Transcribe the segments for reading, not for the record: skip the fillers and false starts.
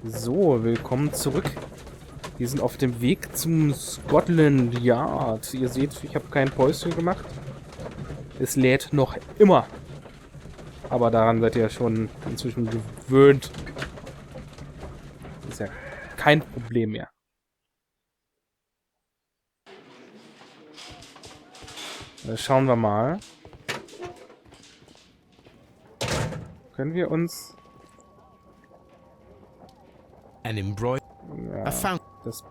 So, willkommen zurück. Wir sind auf dem Weg zum Scotland Yard. Ihr seht, ich habe kein Päuschen gemacht. Es lädt noch immer. Aber daran seid ihr ja schon inzwischen gewöhnt. Ist ja kein Problem mehr. Schauen wir mal. Können wir uns... An embroidered. Ja, das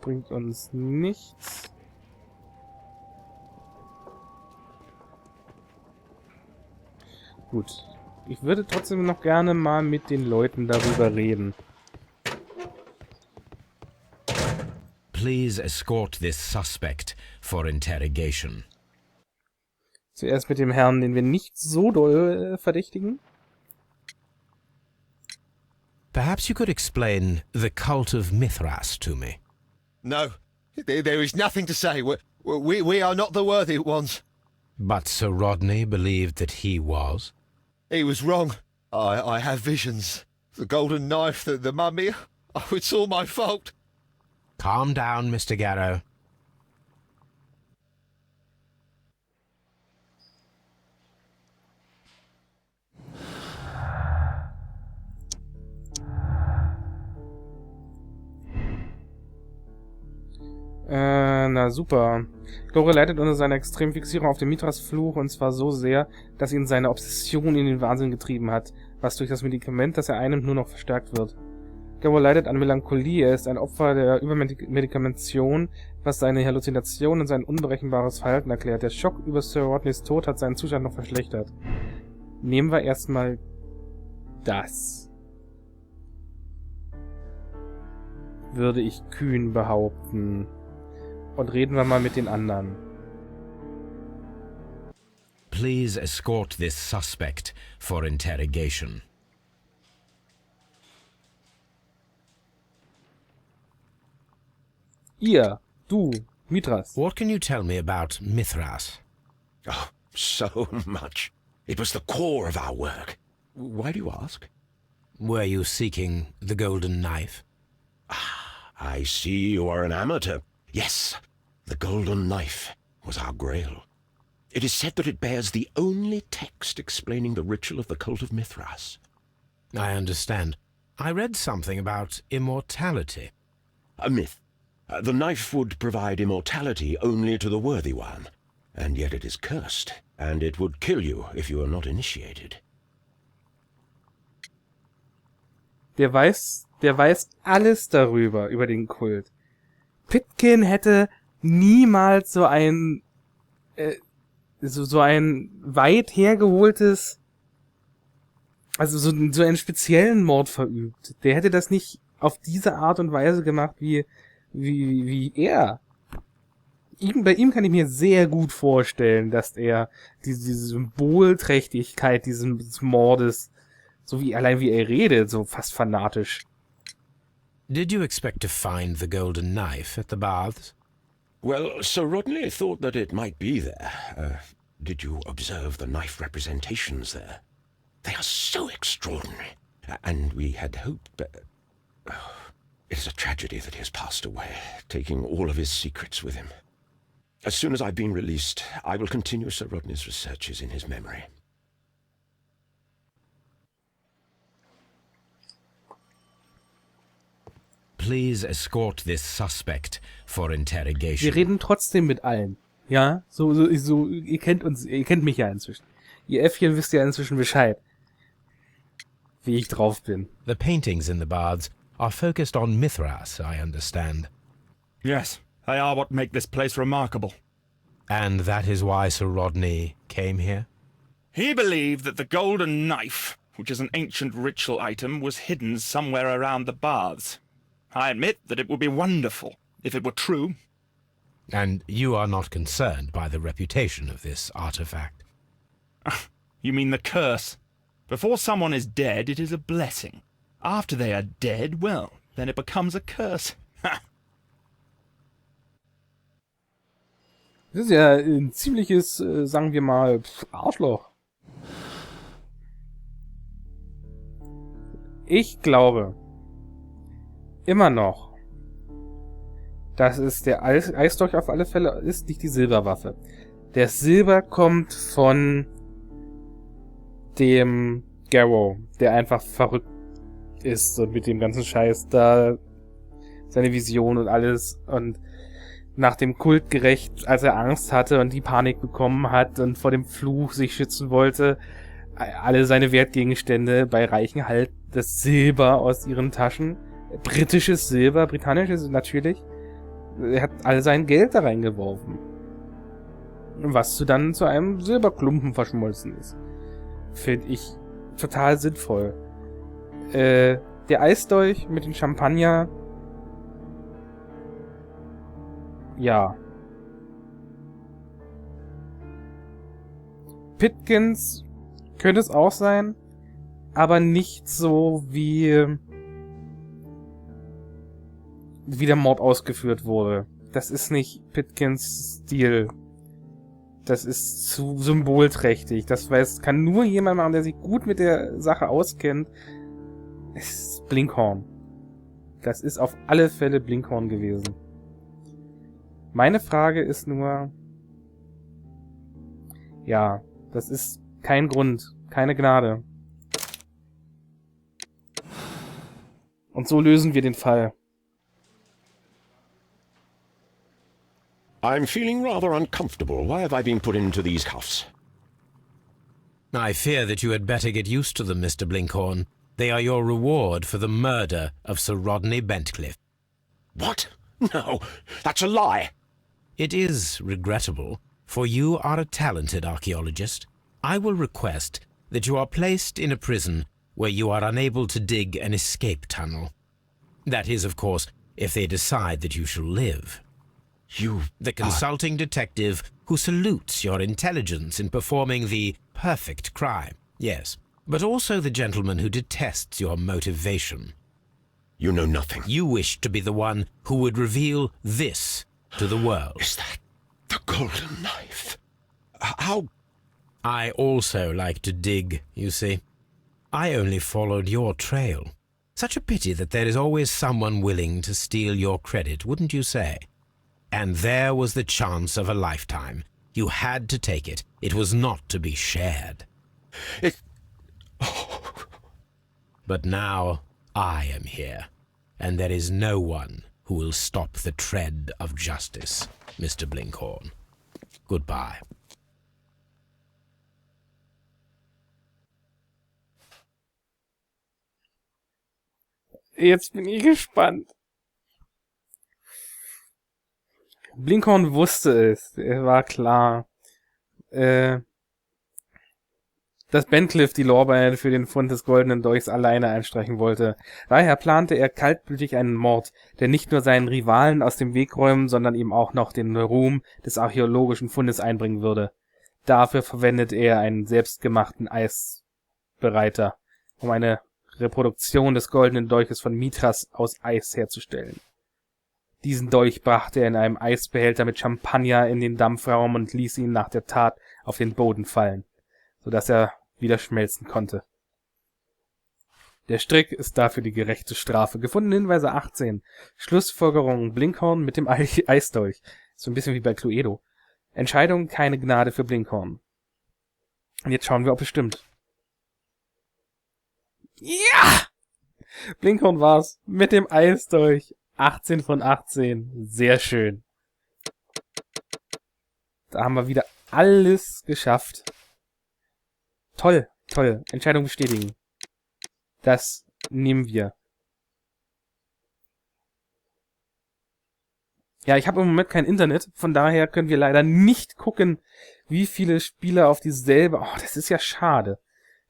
bringt uns nichts. Gut. Ich würde trotzdem noch gerne mal mit den Leuten darüber reden. Please escort this suspect for interrogation. Zuerst mit dem Herrn, den wir nicht so doll verdächtigen. Perhaps you could explain the cult of Mithras to me. No, there is nothing to say. We are not the worthy ones. But Sir Rodney believed that he was. He was wrong. I have visions. The golden knife, the mummy. Oh, it's all my fault. Calm down, Mr. Garrow. Na super. Gore leidet unter seiner extremen Fixierung auf den Mithras-Fluch und zwar so sehr, dass ihn seine Obsession in den Wahnsinn getrieben hat, was durch das Medikament, das er einnimmt, nur noch verstärkt wird. Gore leidet an Melancholie, er ist ein Opfer der Übermedikamentation, was seine Halluzinationen und sein unberechenbares Verhalten erklärt. Der Schock über Sir Rodneys Tod hat seinen Zustand noch verschlechtert. Nehmen wir erstmal das. Würde ich kühn behaupten. Und reden wir mal mit den anderen. Please escort this suspect for interrogation. Ihr, du, Mithras. What can you tell me about Mithras? Oh, so much. It was the core of our work. Why do you ask? Were you seeking the golden knife? I see you are an amateur. Yes, the golden knife was our grail. It is said that it bears the only text explaining the ritual of the cult of Mithras. I understand. I read something about immortality. A myth. The knife would provide immortality only to the worthy one, and yet it is cursed, and it would kill you if you are not initiated. Der weiß alles darüber, über den Kult. Pitkin hätte niemals so ein weit hergeholtes, also so einen speziellen Mord verübt. Der hätte das nicht auf diese Art und Weise gemacht, wie er. Bei ihm kann ich mir sehr gut vorstellen, dass er diese Symbolträchtigkeit dieses Mordes, so wie allein wie er redet, so fast fanatisch. Did you expect to find the golden knife at the baths? Well, Sir Rodney thought that it might be there. Did you observe the knife representations there? They are so extraordinary. And we had hoped, but... it is a tragedy that he has passed away, taking all of his secrets with him. As soon as I've been released, I will continue Sir Rodney's researches in his memory. Please escort this suspect for interrogation. Wir reden trotzdem mit allen. Ja, so, ihr kennt uns, ihr kennt mich ja inzwischen. Ihr Äffchen wisst ja inzwischen Bescheid, wie ich drauf bin. The paintings in the baths are focused on Mithras, I understand. Yes, they are what make this place remarkable. And that is why Sir Rodney came here? He believed that the golden knife, which is an ancient ritual item, was hidden somewhere around the baths. I admit that it would be wonderful if it were true. And you are not concerned by the reputation of this artifact? You mean the curse? Before someone is dead, it is a blessing. After they are dead, well, then it becomes a curse. Das ist ja ein ziemliches, sagen wir mal, Arschloch. Ich glaube immer noch, dass es der Eisdolch auf alle Fälle ist, nicht die Silberwaffe. Der Silber kommt von dem Garrow, der einfach verrückt ist und mit dem ganzen Scheiß da seine Vision und alles und nach dem Kult gerecht, als er Angst hatte und die Panik bekommen hat und vor dem Fluch sich schützen wollte, alle seine Wertgegenstände bei Reichen halt das Silber aus ihren Taschen, britisches Silber, britannisches natürlich, er hat all sein Geld da reingeworfen, was dann zu einem Silberklumpen verschmolzen ist. Finde ich total sinnvoll. Der Eisdolch mit dem Champagner, ja. Pitkins könnte es auch sein, aber nicht so wie der Mord ausgeführt wurde. Das ist nicht Pitkins Stil. Das ist zu symbolträchtig. Das kann nur jemand machen, der sich gut mit der Sache auskennt. Es ist Blinkhorn. Das ist auf alle Fälle Blinkhorn gewesen. Meine Frage ist nur, ja, das ist kein Grund, keine Gnade. Und so lösen wir den Fall. I'm feeling rather uncomfortable. Why have I been put into these cuffs? I fear that you had better get used to them, Mr. Blinkhorn. They are your reward for the murder of Sir Rodney Bentcliffe. What? No, that's a lie. It is regrettable, for you are a talented archaeologist. I will request that you are placed in a prison where you are unable to dig an escape tunnel. That is, of course, if they decide that you shall live. The consulting detective who salutes your intelligence in performing the perfect crime, yes, but also the gentleman who detests your motivation. You know nothing. You wish to be the one who would reveal this to the world. Is that the golden knife? How? I also like to dig, you see. I only followed your trail. Such a pity that there is always someone willing to steal your credit, wouldn't you say? And there was the chance of a lifetime. You had to take it. It was not to be shared. But now I am here, and there is no one who will stop the tread of justice, Mr. Blinkhorn. Goodbye. Jetzt bin ich gespannt. Blinkhorn wusste es. Es war klar. Dass Bentcliffe die Lorbeeren für den Fund des goldenen Dolchs alleine einstreichen wollte. Daher plante er kaltblütig einen Mord, der nicht nur seinen Rivalen aus dem Weg räumen, sondern ihm auch noch den Ruhm des archäologischen Fundes einbringen würde. Dafür verwendete er einen selbstgemachten Eisbereiter, um eine Reproduktion des goldenen Dolches von Mithras aus Eis herzustellen. Diesen Dolch brachte er in einem Eisbehälter mit Champagner in den Dampfraum und ließ ihn nach der Tat auf den Boden fallen, sodass er wieder schmelzen konnte. Der Strick ist dafür die gerechte Strafe. Gefundene Hinweise 18. Schlussfolgerung Blinkhorn mit dem Eisdolch. So ein bisschen wie bei Cluedo. Entscheidung keine Gnade für Blinkhorn. Und jetzt schauen wir, ob es stimmt. Ja! Blinkhorn war's. Mit dem Eisdolch. 18 von 18. Sehr schön. Da haben wir wieder alles geschafft. Toll, toll. Entscheidung bestätigen. Das nehmen wir. Ja, ich habe im Moment kein Internet, von daher können wir leider nicht gucken, wie viele Spieler auf dieselbe... Oh, das ist ja schade.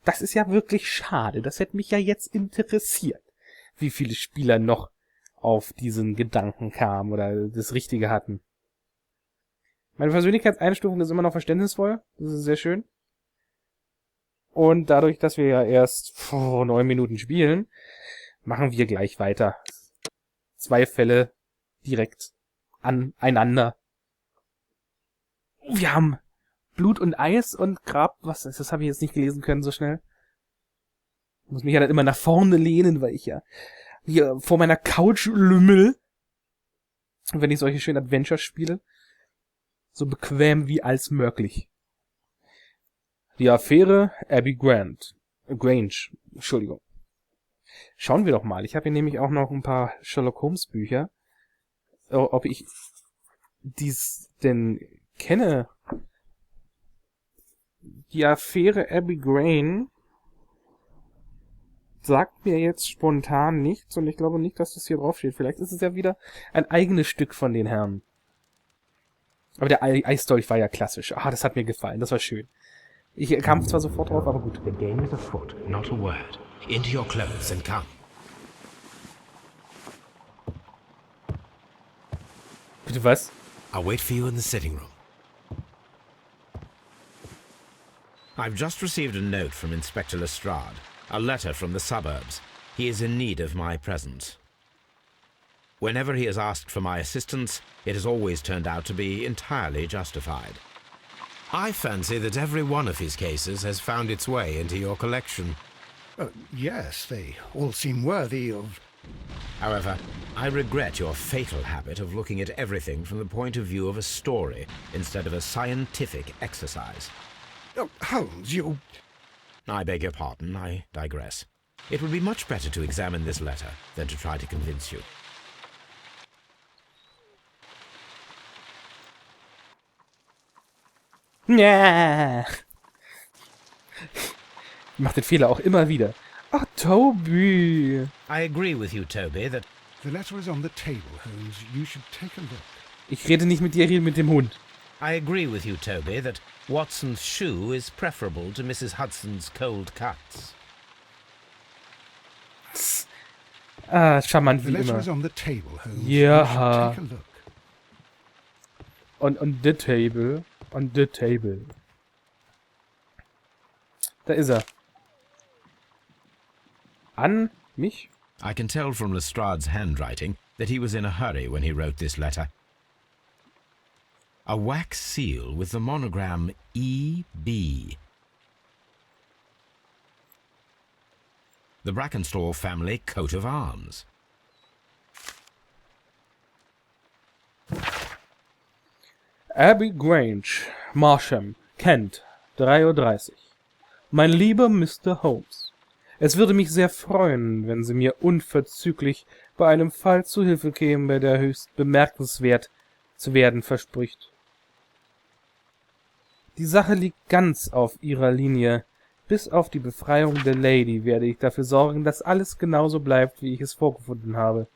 Das ist ja wirklich schade. Das hätte mich ja jetzt interessiert, wie viele Spieler noch auf diesen Gedanken kamen oder das Richtige hatten. Meine Persönlichkeitseinstufung ist immer noch verständnisvoll. Das ist sehr schön. Und dadurch, dass wir ja erst 9 Minuten spielen, machen wir gleich weiter. 2 Fälle direkt aneinander. Wir haben Blut und Eis und Grab... Was ist das? Habe ich jetzt nicht gelesen können so schnell. Muss mich ja dann immer nach vorne lehnen, weil ich ja hier vor meiner Couch lümmel. Und wenn ich solche schönen Adventures spiele, so bequem wie als möglich. Die Affäre Abbey Grange. Entschuldigung. Schauen wir doch mal. Ich habe hier nämlich auch noch ein paar Sherlock Holmes Bücher. Ob ich dies denn kenne. Die Affäre Abbey Grange sagt mir jetzt spontan nichts und ich glaube nicht, dass das hier drauf steht. Vielleicht ist es ja wieder ein eigenes Stück von den Herren. Aber der Eisdolch war ja klassisch. Ah, das hat mir gefallen. Das war schön. Ich kam zwar sofort drauf, aber gut. The game is afoot, not a word. Into your clothes and come. Bitte was? I'll wait for you in the sitting room. I've just received a note from Inspector Lestrade. A letter from the suburbs. He is in need of my presence. Whenever he has asked for my assistance, it has always turned out to be entirely justified. I fancy that every one of his cases has found its way into your collection. Yes, they all seem worthy of... However, I regret your fatal habit of looking at everything from the point of view of a story instead of a scientific exercise. Oh, Holmes, you... I beg your pardon, I digress. It would be much better to examine this letter than to try to convince you. Ja. Ich mach den Fehler auch immer wieder. Ach, Toby. I agree with you, Toby, that... The letter is on the table, Holmes. You should take a look. Ich rede nicht mit dir, rede mit dem Hund. I agree with you, Toby, that Watson's shoe is preferable to Mrs. Hudson's cold cuts. Ah, charmant The wie letter immer. is on the table, Holmes. Ja. You should take a look. On the table. On the table. Da ist er. An mich? I can tell from Lestrade's handwriting that he was in a hurry when he wrote this letter. A wax seal with the monogram E.B. The Brackenstall family coat of arms. Abbey Grange, Marsham, Kent, 3:30 Uhr. Mein lieber Mr. Holmes, es würde mich sehr freuen, wenn Sie mir unverzüglich bei einem Fall zu Hilfe kämen, bei der höchst bemerkenswert zu werden verspricht. Die Sache liegt ganz auf Ihrer Linie. Bis auf die Befreiung der Lady werde ich dafür sorgen, dass alles genauso bleibt, wie ich es vorgefunden habe.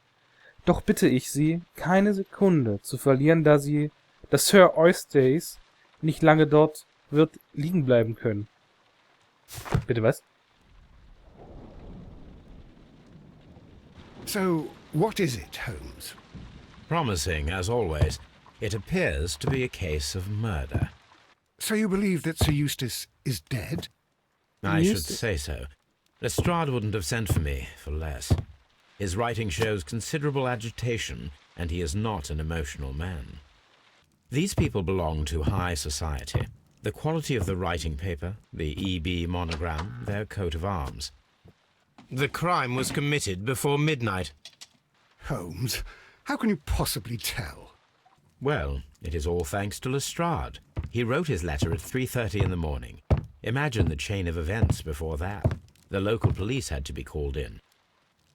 Doch bitte ich Sie, keine Sekunde zu verlieren, da Sir Eustace nicht lange dort wird liegen bleiben können. Bitte was? So, what is it, Holmes? Promising, as always, it appears to be a case of murder. So you believe that Sir Eustace is dead? I should say so. Lestrade wouldn't have sent for me for less. His writing shows considerable agitation, and he is not an emotional man. These people belong to high society. The quality of the writing paper, the E.B. monogram, their coat of arms. The crime was committed before midnight. Holmes, how can you possibly tell? Well, it is all thanks to Lestrade. He wrote his letter at 3:30 in the morning. Imagine the chain of events before that. The local police had to be called in.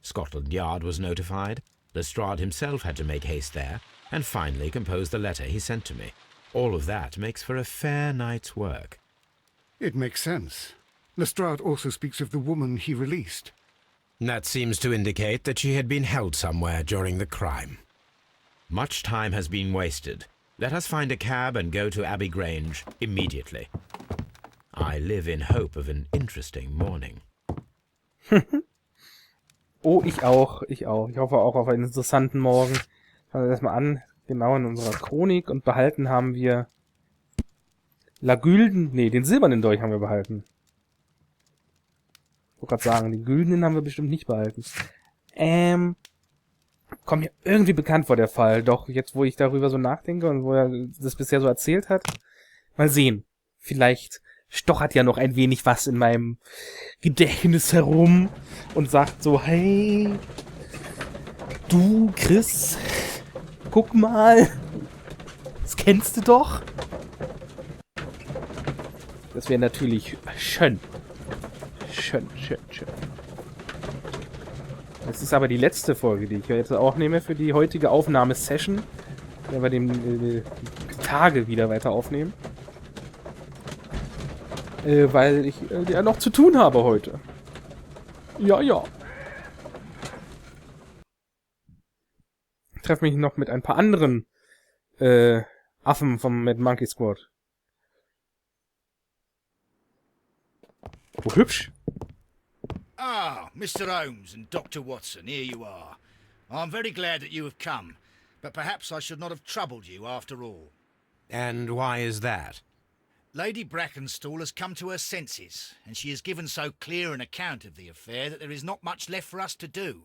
Scotland Yard was notified. Lestrade himself had to make haste there, and finally compose the letter he sent to me. All of that makes for a fair night's work. It makes sense. Lestrade also speaks of the woman he released. That seems to indicate that she had been held somewhere during the crime. Much time has been wasted. Let us find a cab and go to Abbey Grange immediately. I live in hope of an interesting morning. Oh, ich auch. Ich hoffe auch auf einen interessanten Morgen. Schauen wir das mal an. Genau in unserer Chronik. Und behalten haben wir den silbernen Dolch haben wir behalten. Ich wollte gerade sagen, den güldenen haben wir bestimmt nicht behalten. Kommt mir irgendwie bekannt vor, der Fall. Doch jetzt, wo ich darüber so nachdenke und wo er das bisher so erzählt hat. Mal sehen. Vielleicht stochert ja noch ein wenig was in meinem Gedächtnis herum und sagt so, hey, du, Chris, guck mal, das kennst du doch. Das wäre natürlich schön. Schön. Das ist aber die letzte Folge, die ich jetzt aufnehme für die heutige Aufnahmesession. Wenn wir die Tage wieder weiter aufnehmen. Weil ich ja noch zu tun habe heute. Ja. Ich treffe mich noch mit ein paar anderen Affen vom Mad Monkey Squad. Oh, hübsch. Ah, Mr. Holmes and Dr. Watson, here you are. I'm very glad that you have come, but perhaps I should not have troubled you after all. And why is that? Lady Brackenstall has come to her senses, and she has given so clear an account of the affair that there is not much left for us to do.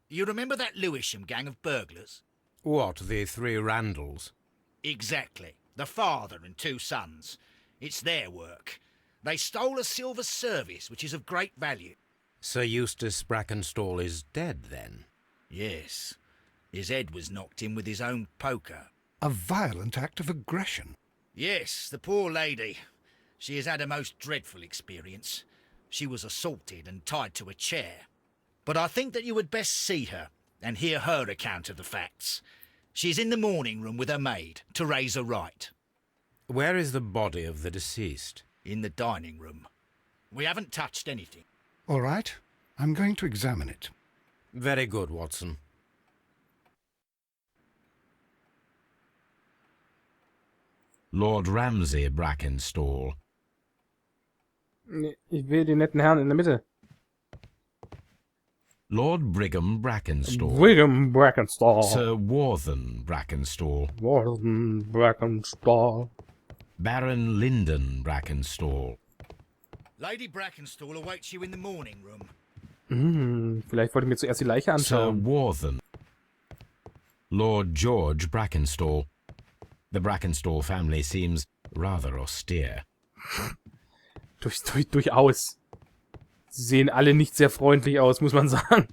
You remember that Lewisham gang of burglars? What, the 3 Randalls? Exactly. The father and 2 sons. It's their work. They stole a silver service, which is of great value. Sir Eustace Brackenstall is dead, then? Yes. His head was knocked in with his own poker. A violent act of aggression. Yes, the poor lady. She has had a most dreadful experience. She was assaulted and tied to a chair. But I think that you would best see her and hear her account of the facts. She's in the morning room with her maid to raise her right. Where is the body of the deceased? In the dining room. We haven't touched anything. All right, I'm going to examine it. Very good, Watson. Lord Ramsay Brackenstall. Ich will den netten Herrn in der Mitte. Lord Brigham Brackenstall. William Brackenstall. Sir Warthen Brackenstall. Warden Brackenstall. Baron Lyndon Brackenstall. Lady Brackenstall awaits you in the morning room. Vielleicht wollte ich mir zuerst die Leiche Sir anschauen. Warthen. Lord George Brackenstall. The Brackenstall family seems rather austere. Durchaus. Sie sehen alle nicht sehr freundlich aus, muss man sagen.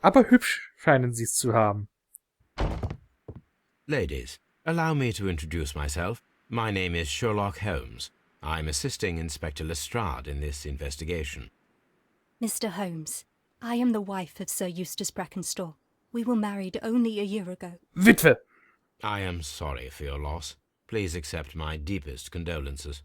Aber hübsch scheinen sie es zu haben. Ladies, allow me to introduce myself. My name is Sherlock Holmes. I'm assisting Inspector Lestrade in this investigation. Mr. Holmes, I am the wife of Sir Eustace Brackenstall. We were married only a year ago. Witwe! I am sorry for your loss. Please accept my deepest condolences.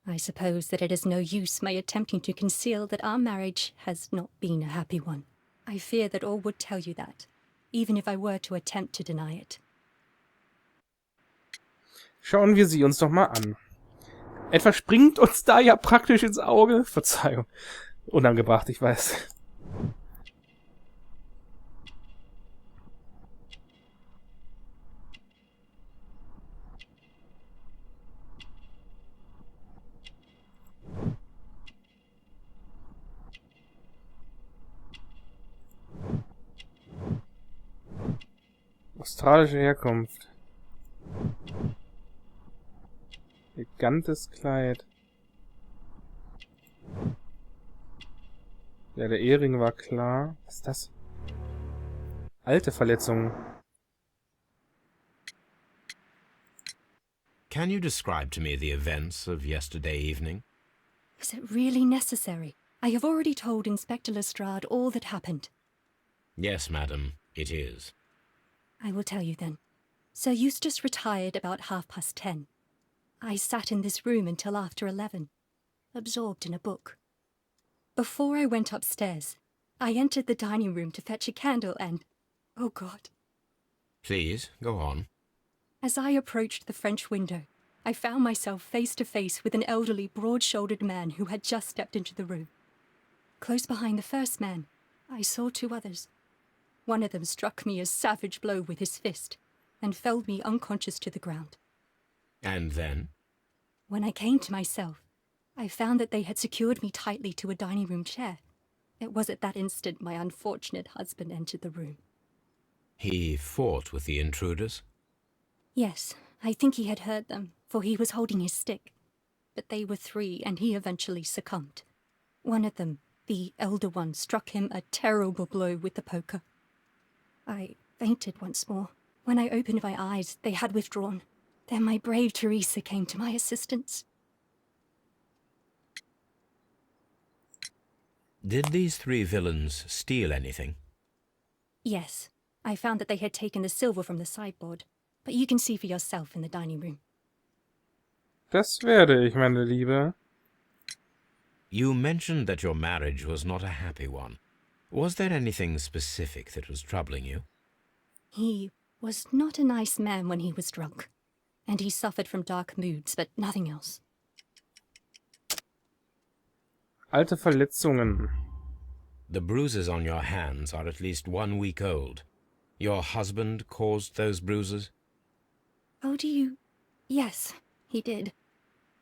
I suppose that it is no use my attempting to conceal that our marriage has not been a happy one. I fear that all would tell you that, even if I were to attempt to deny it. Schauen wir sie uns doch mal an. Etwas springt uns da ja praktisch ins Auge. Verzeihung. Unangebracht, ich weiß. Australische Herkunft. Elegantes Kleid. Ja, der Ehering war klar. Was ist das? Alte Verletzungen. Can you describe to me the events of yesterday evening? Is it really necessary? I have already told Inspector Lestrade all that happened. Yes, madam, it is. I will tell you then. Sir Eustace retired about 10:30. I sat in this room until after 11, absorbed in a book. Before I went upstairs, I entered the dining room to fetch a candle and... oh God. Please, go on. As I approached the French window, I found myself face to face with an elderly, broad-shouldered man who had just stepped into the room. Close behind the first man, I saw 2 others. One of them struck me a savage blow with his fist and felled me unconscious to the ground. And then? When I came to myself, I found that they had secured me tightly to a dining room chair. It was at that instant my unfortunate husband entered the room. He fought with the intruders? Yes, I think he had heard them, for he was holding his stick. But they were 3, and he eventually succumbed. One of them, the elder one, struck him a terrible blow with the poker. I fainted once more. When I opened my eyes, they had withdrawn. Then my brave Teresa came to my assistance. Did these 3 villains steal anything? Yes, I found that they had taken the silver from the sideboard. But you can see for yourself in the dining room. Das werde ich, meine Liebe. You mentioned that your marriage was not a happy one. Was there anything specific that was troubling you? He was not a nice man when he was drunk. And he suffered from dark moods, but nothing else. Alte Verletzungen. The bruises on your hands are at least 1 week old. Your husband caused those bruises? Oh, do you? Yes, he did.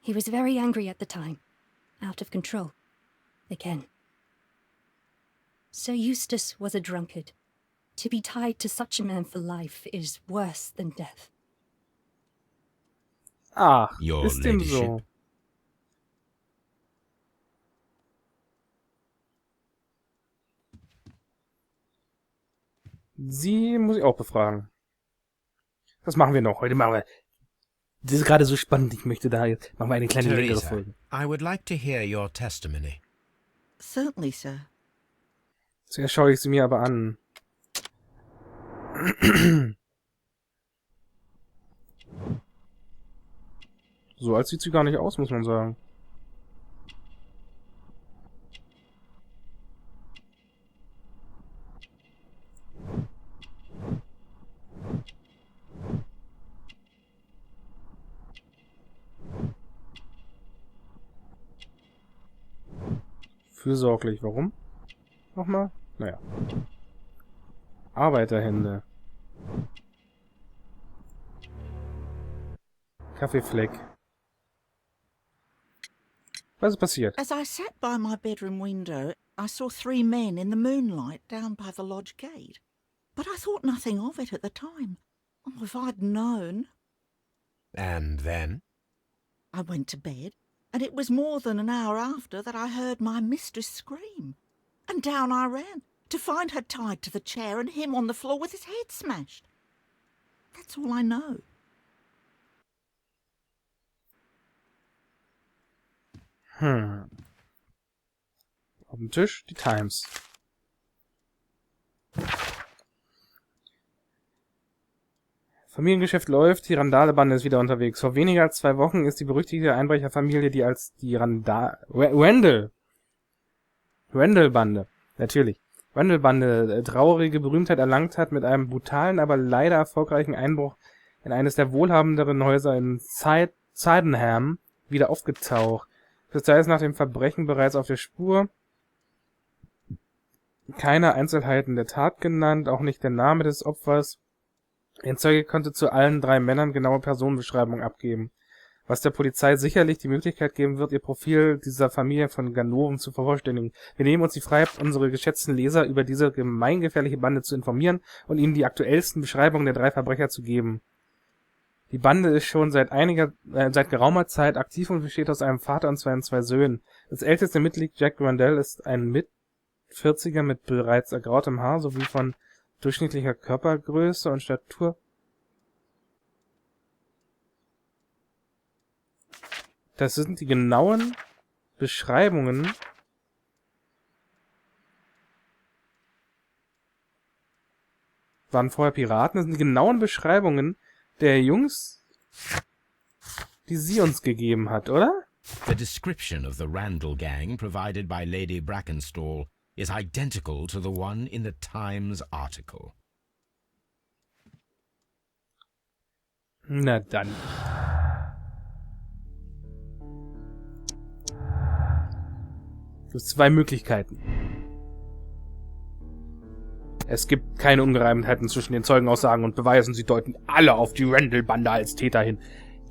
He was very angry at the time. Out of control. Again. Sir Eustace was a drunkard. To be tied to such a man for life is worse than death. Ach, Your ist dem ladyship. so. Sie muss ich auch befragen. Das machen wir noch. Heute machen wir... Das ist gerade so spannend. Ich möchte da jetzt... Machen wir eine kleine längere Teresa, Folge. I would like to hear your testimony. Certainly, sir. Zuerst schaue ich sie mir aber an. So alt sieht sie gar nicht aus, muss man sagen. Fürsorglich, warum? Nochmal? Naja. Arbeiterhände. Kaffeefleck. Was ist passiert? As I sat by my bedroom window, I saw 3 men in the moonlight down by the lodge gate. But I thought nothing of it at the time. Oh, if I'd known. And then? I went to bed, and it was more than an hour after that I heard my mistress scream. And down I ran, to find her tied to the chair and him on the floor with his head smashed. That's all I know. Auf dem Tisch die Times. Familiengeschäft läuft, die Randale-Bande ist wieder unterwegs. Vor weniger als 2 Wochen ist die berüchtigte Einbrecherfamilie, die als die Randall-Bande, natürlich, Randall-Bande traurige Berühmtheit erlangt hat, mit einem brutalen, aber leider erfolgreichen Einbruch in eines der wohlhabenderen Häuser in Sydenham wieder aufgetaucht. Polizei ist nach dem Verbrechen bereits auf der Spur. Keine Einzelheiten der Tat genannt, auch nicht der Name des Opfers. Ein Zeuge konnte zu allen 3 Männern genaue Personenbeschreibungen abgeben, was der Polizei sicherlich die Möglichkeit geben wird, ihr Profil dieser Familie von Ganoven zu vervollständigen. Wir nehmen uns die Freiheit, unsere geschätzten Leser über diese gemeingefährliche Bande zu informieren und ihnen die aktuellsten Beschreibungen der 3 Verbrecher zu geben. Die Bande ist schon seit geraumer Zeit aktiv und besteht aus einem Vater und 2 Söhnen. Das älteste Mitglied, Jack Randall, ist ein Mit-40er mit bereits ergrautem Haar sowie von durchschnittlicher Körpergröße und Statur. Das sind die genauen Beschreibungen waren vorher Piraten. Das sind die genauen Beschreibungen der Jungs, die sie uns gegeben hat, oder? The description of the Randall gang provided by Lady Brackenstall is identical to the one in the Times article. Na dann. Es gibt 2 Möglichkeiten. Es gibt keine Ungereimtheiten zwischen den Zeugenaussagen und Beweisen. Sie deuten alle auf die Randall-Bande als Täter hin.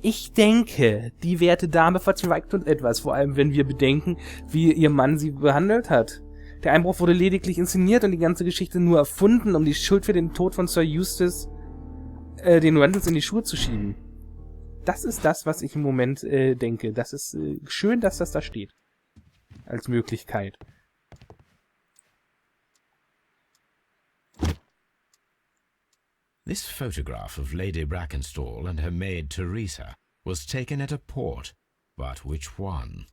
Ich denke, die werte Dame verzweigt uns etwas, vor allem wenn wir bedenken, wie ihr Mann sie behandelt hat. Der Einbruch wurde lediglich inszeniert und die ganze Geschichte nur erfunden, um die Schuld für den Tod von Sir Eustace den Randalls in die Schuhe zu schieben. Das ist das, was ich im Moment denke. Das ist schön, dass das da steht. Als Möglichkeit. This photograph of Lady Brackenstall and her maid Teresa was taken at a port, but which one?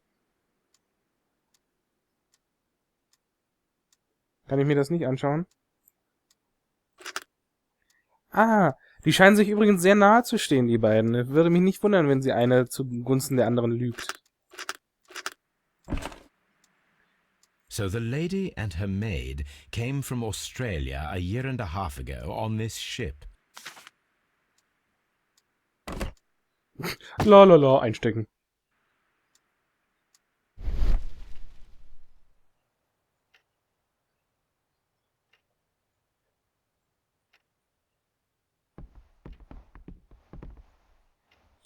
Kann ich mir das nicht anschauen? Ah, die scheinen sich übrigens sehr nahe zu stehen, die beiden. Würde mich nicht wundern, wenn sie eine zugunsten der anderen lügt. So the lady and her maid came from Australia a year and a half ago on this ship. Lalala, einstecken.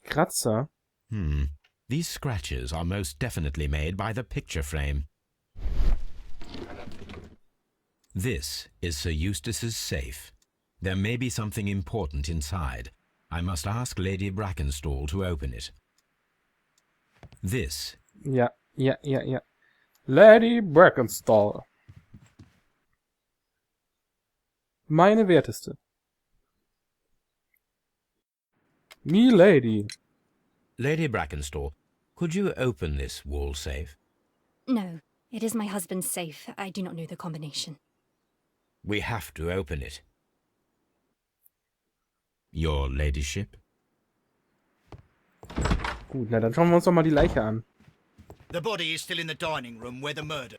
Kratzer? These scratches are most definitely made by the picture frame. This is Sir Eustace's safe. There may be something important inside. I must ask Lady Brackenstall to open it. This. Ja. Lady Brackenstall. Meine werteste. Me Lady. Lady Brackenstall, could you open this wall safe? No, it is my husband's safe. I do not know the combination. We have to open it. Your ladyship? Gut, na dann schauen wir uns doch mal die Leiche an. The body is still in the dining room where the murder...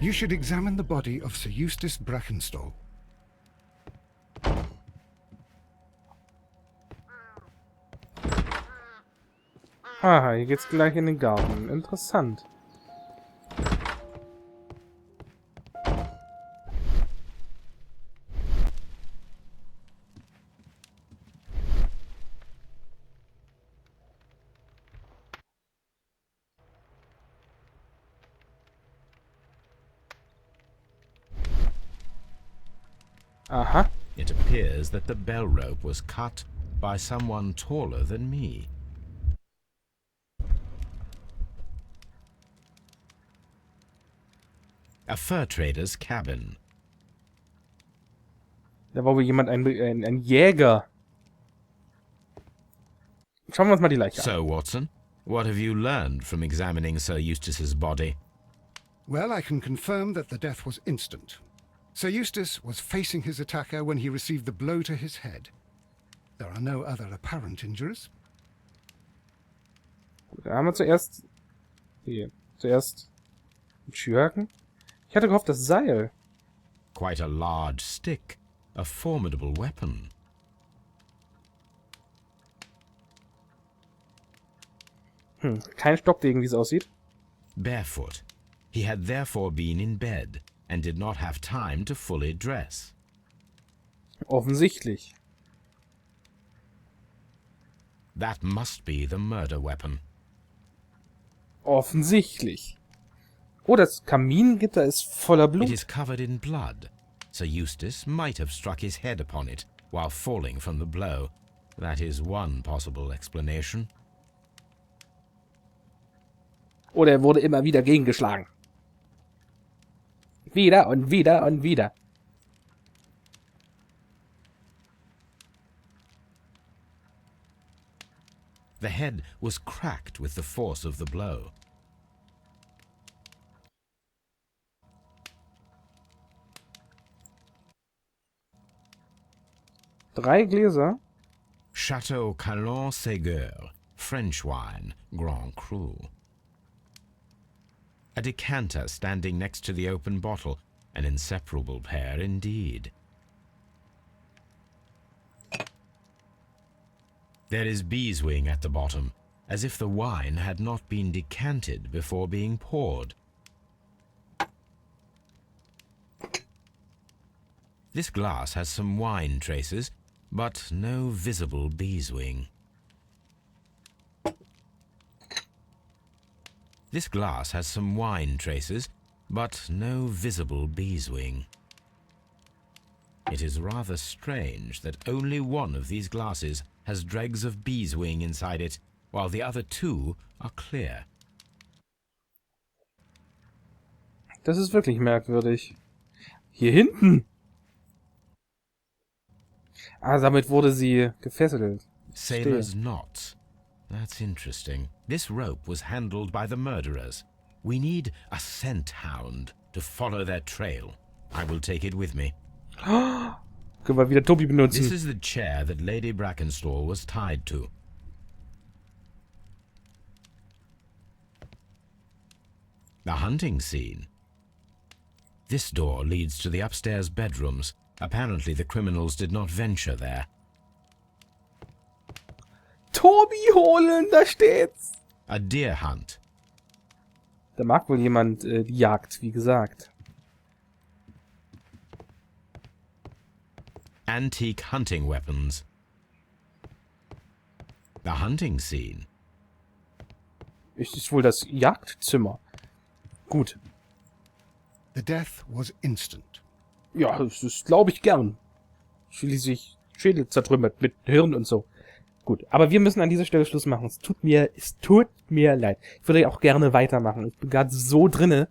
You should examine the body of Sir Eustace Brackenstall. Aha, hier geht's gleich in den Garten. Interessant. Aha. It appears that the bell rope was cut by someone taller than me. A fur trader's cabin. Da war wohl jemand, ein Jäger. Schauen wir uns mal die Leiche an. So, Watson, what have you learned from examining Sir Eustace's body? Well, I can confirm that the death was instant. Sir Eustace was facing his attacker when he received the blow to his head. There are no other apparent injuries. Gut, da haben wir zuerst den Schürhaken. Ich hatte gehofft, das Seil. Quite a large stick, a formidable weapon. Kein Stockdegen, wie es aussieht. Barefoot. He had therefore been in bed and did not have time to fully dress. Offensichtlich. That must be the murder weapon. Offensichtlich. Oh, das Kamingitter ist voller It Blut. is covered in blood. Sir Eustace might have struck his head upon it while falling from the blow. That is one possible explanation. Oder er wurde immer wieder gegengeschlagen. Wieder und wieder und wieder. The head was cracked with the force of the blow. Drei Gläser. Chateau Calon Ségur, French wine, Grand Cru. A decanter standing next to the open bottle, an inseparable pair indeed. There is beeswing at the bottom, as if the wine had not been decanted before being poured. This glass has some wine traces, but no visible beeswing. This glass has some wine traces, but no visible beeswing. It is rather strange that only one of these glasses has dregs of beeswing inside it, while the other two are clear. Das ist wirklich merkwürdig. Hier hinten! Ah, damit wurde sie gefesselt. Sailor's knots. That's interesting. This rope was handled by the murderers. We need a scent hound to follow their trail. I will take it with me. Können wir wieder Tobi benutzen. This is the chair that Lady Brackenstall was tied to. The hunting scene. This door leads to the upstairs bedrooms. Apparently the criminals did not venture there. Tobi holen, da steht's. A deer hunt. Da mag wohl jemand die Jagd, wie gesagt. Antique hunting weapons. The hunting scene. Ist wohl das Jagdzimmer. Gut. The death was instant. Ja, das glaube ich gern. Schließlich Schädel zertrümmert mit Hirn und so. Gut, aber wir müssen an dieser Stelle Schluss machen. Es tut mir leid. Ich würde auch gerne weitermachen. Ich bin gerade so drinne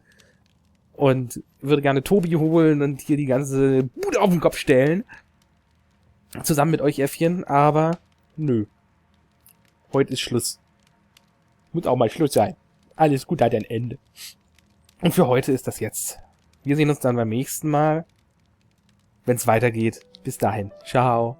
und würde gerne Tobi holen und hier die ganze Bude auf den Kopf stellen. Zusammen mit euch Äffchen, aber nö. Heute ist Schluss. Muss auch mal Schluss sein. Alles gut hat ein Ende. Und für heute ist das jetzt. Wir sehen uns dann beim nächsten Mal, wenn es weitergeht. Bis dahin. Ciao.